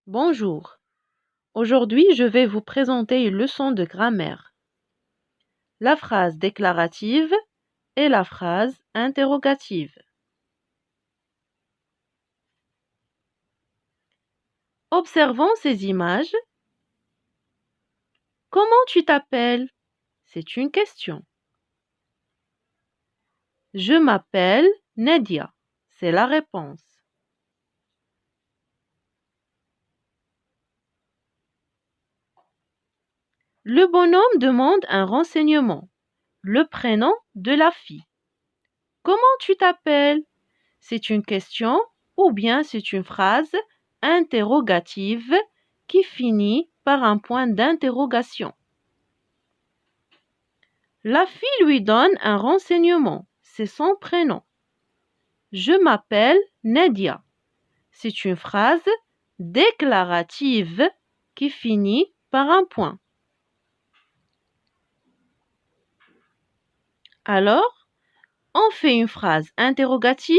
Bonjour. Aujourd'hui, je vais vous présenter une leçon de grammaire. La phrase déclarative et la phrase interrogative. Observons ces images. Comment tu t'appelles? C'est une question. Je m'appelle Nadia. C'est la réponse. Le bonhomme demande un renseignement. Le prénom de la fille. Comment tu t'appelles? C'est une question ou bien c'est une phrase interrogative qui finit par un point d'interrogation. La fille lui donne un renseignement, c'est son prénom. Je m'appelle Nadia. C'est une phrase déclarative qui finit par un point. Alors, on fait une phrase interrogative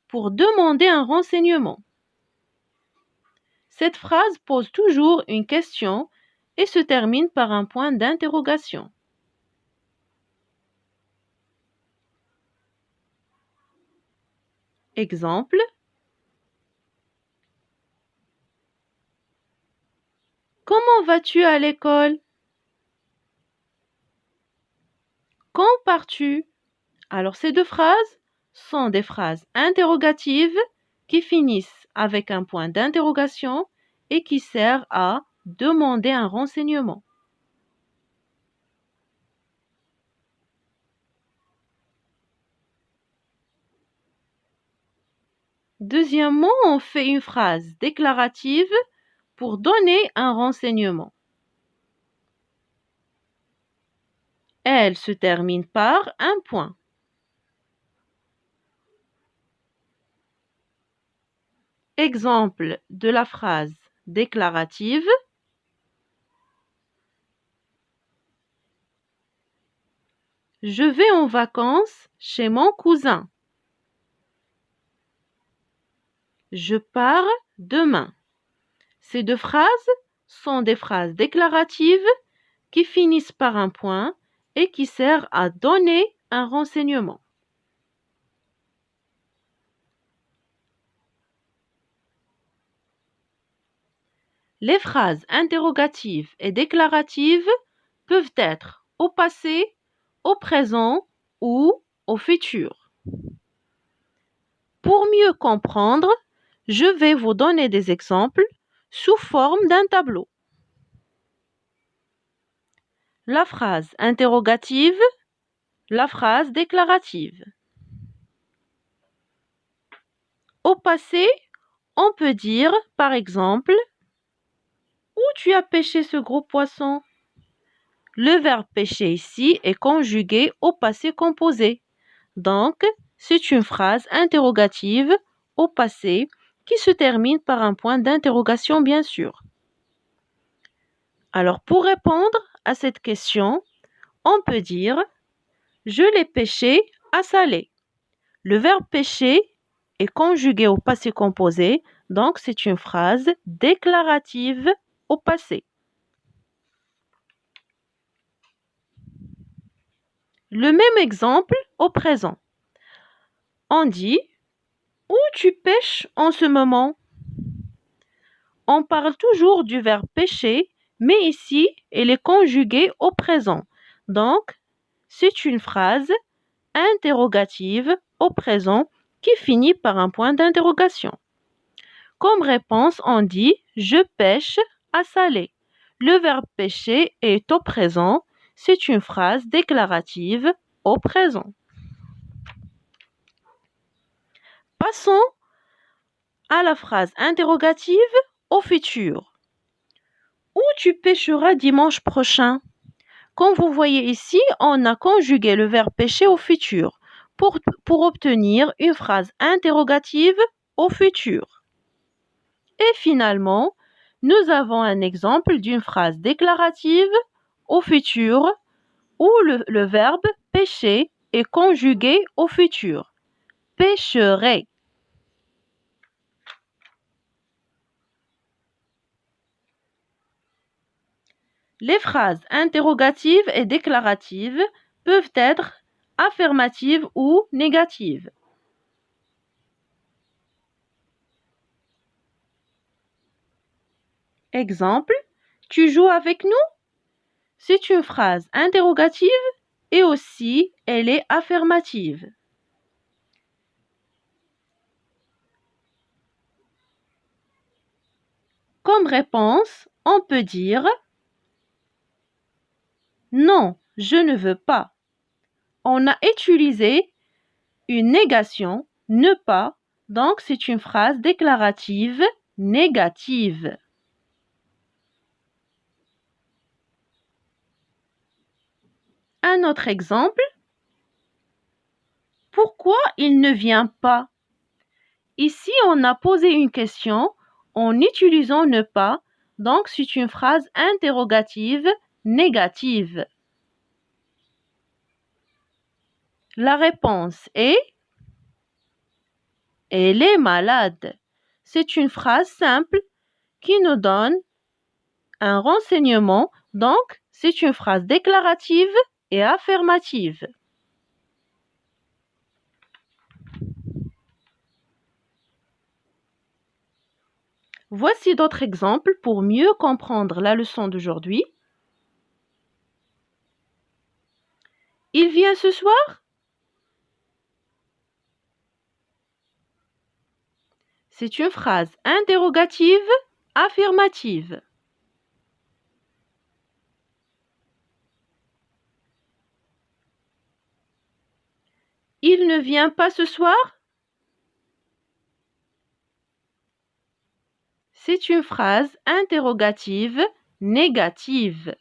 pour demander un renseignement. Cette phrase pose toujours une question et se termine par un point d'interrogation. Exemple. Comment vas-tu à l'école? Quand pars-tu? Alors ces deux phrases sont des phrases interrogatives qui finissent avec un point d'interrogation et qui servent à demander un renseignement. Deuxièmement, on fait une phrase déclarative pour donner un renseignement. Elle se termine par un point. Exemple de la phrase déclarative. Je vais en vacances chez mon cousin. Je pars demain. Ces deux phrases sont des phrases déclaratives qui finissent par un point et qui servent à donner un renseignement. Les phrases interrogatives et déclaratives peuvent être au passé, au présent ou au futur. Pour mieux comprendre, je vais vous donner des exemples sous forme d'un tableau. La phrase interrogative, la phrase déclarative. Au passé, on peut dire, par exemple, où tu as pêché ce gros poisson? Le verbe pêcher ici est conjugué au passé composé. Donc, c'est une phrase interrogative au passé qui se termine par un point d'interrogation, bien sûr. Alors, pour répondre à cette question, on peut dire « Je l'ai pêché à Salé ». Le verbe pêcher est conjugué au passé composé, donc c'est une phrase déclarative au passé. Le même exemple au présent. On dit « Où tu pêches en ce moment ?» On parle toujours du verbe pêcher, mais ici, elle est conjuguée au présent. Donc, c'est une phrase interrogative au présent qui finit par un point d'interrogation. Comme réponse, on dit « Je pêche à Salé ». Le verbe pêcher est au présent. C'est une phrase déclarative au présent. Passons à la phrase interrogative au futur. Où tu pêcheras dimanche prochain? Comme vous voyez ici, on a conjugué le verbe pêcher au futur pour obtenir une phrase interrogative au futur. Et finalement, nous avons un exemple d'une phrase déclarative au futur où le verbe pêcher est conjugué au futur. Pêcherai. Les phrases interrogatives et déclaratives peuvent être affirmatives ou négatives. Exemple, tu joues avec nous? C'est une phrase interrogative et aussi elle est affirmative. Comme réponse, on peut dire non, je ne veux pas. On a utilisé une négation, ne pas, donc c'est une phrase déclarative négative. Un autre exemple, pourquoi il ne vient pas? Ici, on a posé une question en utilisant ne pas, donc c'est une phrase interrogative négative. La réponse est elle est malade. C'est une phrase simple qui nous donne un renseignement, donc c'est une phrase déclarative et affirmative. Voici d'autres exemples pour mieux comprendre la leçon d'aujourd'hui. Il vient ce soir? C'est une phrase interrogative affirmative. Il ne vient pas ce soir? C'est une phrase interrogative négative.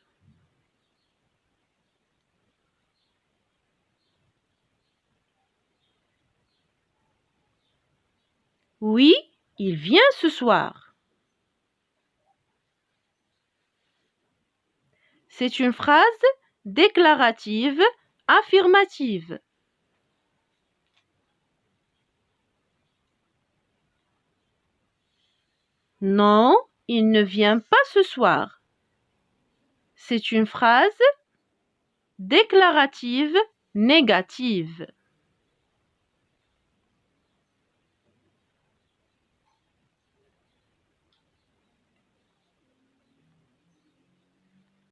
Oui, il vient ce soir. C'est une phrase déclarative affirmative. Non, il ne vient pas ce soir. C'est une phrase déclarative négative.